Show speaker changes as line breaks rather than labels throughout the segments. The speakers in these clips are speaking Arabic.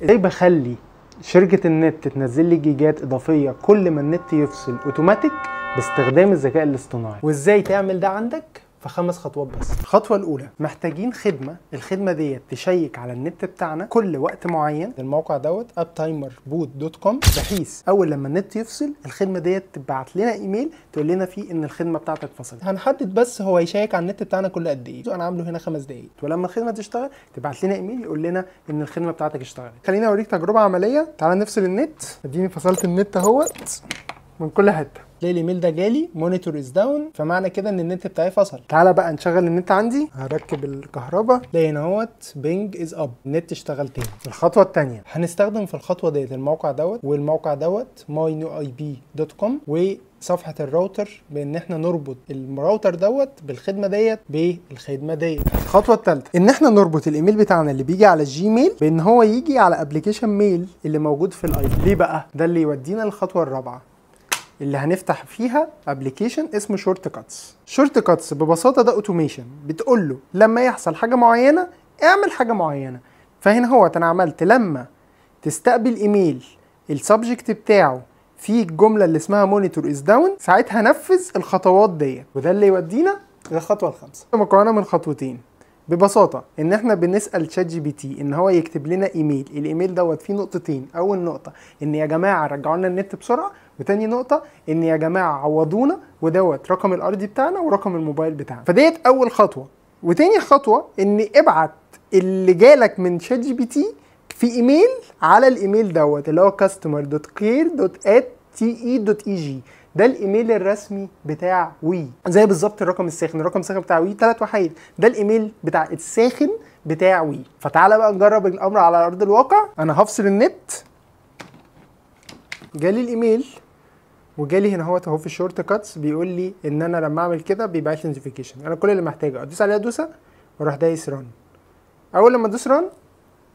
ازاي بخلي شركة النت تنزل لي جيجات اضافية كل ما النت يفصل اوتوماتيك باستخدام الذكاء الاصطناعي، وازاي تعمل ده عندك في 5 خطوات بس. الخطوة الأولى، محتاجين الخدمة ديت تشيك على النت بتاعنا كل وقت معين. الموقع دوت uptimerboot.com، بحيث أول لما النت يفصل الخدمة ديت تبعت لنا إيميل تقول لنا فيه إن الخدمة بتاعتك فصلت. هنحدد بس هو يشيك على النت بتاعنا كل قد إيه. أنا عامله هنا 5 دقايق، ولما الخدمة تشتغل تبعت لنا إيميل يقول لنا إن الخدمة بتاعتك اشتغلت. خليني أوريك تجربة عملية. تعالى نفصل النت. اديني فصلت النت اهوت من كل حته. ليه الايميل ده جالي مونيتور از داون، فمعنى كده ان النت بتاعي فصل. تعالى بقى نشغل النت عندي. هركب الكهرباء. تلاقي هنا اهوت بينج از اب، النت اشتغل تاني. الخطوه الثانيه، هنستخدم في الخطوه ديت الموقع دوت، والموقع دوت mynewip.com، وصفحه الراوتر، بان احنا نربط الراوتر دوت بالخدمه ديت بالخدمه ديت. الخطوه الثالثه، ان احنا نربط الايميل بتاعنا اللي بيجي على الجيميل بان هو يجي على ابلكيشن ميل اللي موجود في الاي. ليه بقى؟ ده اللي يودينا للخطوه الرابعه اللي هنفتح فيها ابلكيشن اسمه شورت كاتس. شورت كاتس ببساطه ده اوتوميشن، بتقول له لما يحصل حاجه معينه اعمل حاجه معينه. فهنا هو انا عملت لما تستقبل ايميل السبجكت بتاعه في الجمله اللي اسمها مونيتور از داون، ساعتها نفذ الخطوات ديت. وده اللي يودينا للخطوه الخامسه، مكونه من خطوتين. ببساطه ان احنا بنسال شات جي بي تي ان هو يكتب لنا ايميل. الايميل دوت فيه نقطتين. اول نقطه ان يا جماعه رجعوا لنا النت بسرعه، وتاني نقطه ان يا جماعه عوضونا، ودوت رقم الارضي بتاعنا ورقم الموبايل بتاعنا. فديت اول خطوه. وتاني خطوه ان ابعت اللي جالك من شات جي بي تي في ايميل على الايميل دوت اللي هو customer.care.te.eg. ده الايميل الرسمي بتاع وي، زي بالظبط الرقم الساخن. الرقم الساخن بتاع وي 3 وحيد، ده الايميل بتاع الساخن بتاع وي. فتعالى بقى نجرب الامر على ارض الواقع. انا هفصل النت، جالي الايميل وجالي هنا اهو في الشورت كاتس بيقول لي ان انا لما اعمل كده بيبعت لي نوتيفيكيشن. انا كل اللي محتاجه ادوس عليها دوسه واروح دايس ران. اول لما ادوس ران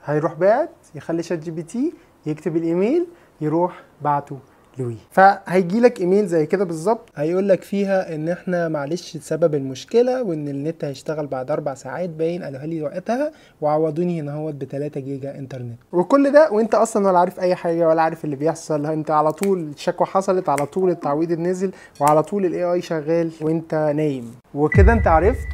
هيروح باعت، يخلي شات جي بي تي يكتب الايميل يروح بعته لوي. فهيجي لك ايميل زي كده بالظبط، هيقول لك فيها ان احنا معلش سبب المشكله، وان النت هيشتغل بعد 4 ساعات باين قالوها لي وقتها، وعوضوني هنا اهوت ب3 جيجا انترنت. وكل ده وانت اصلا ولا عارف اي حاجه ولا عارف اللي بيحصل. انت على طول الشكوى حصلت، على طول التعويض نزل، وعلى طول الاي اي شغال وانت نايم. وكده انت عرفت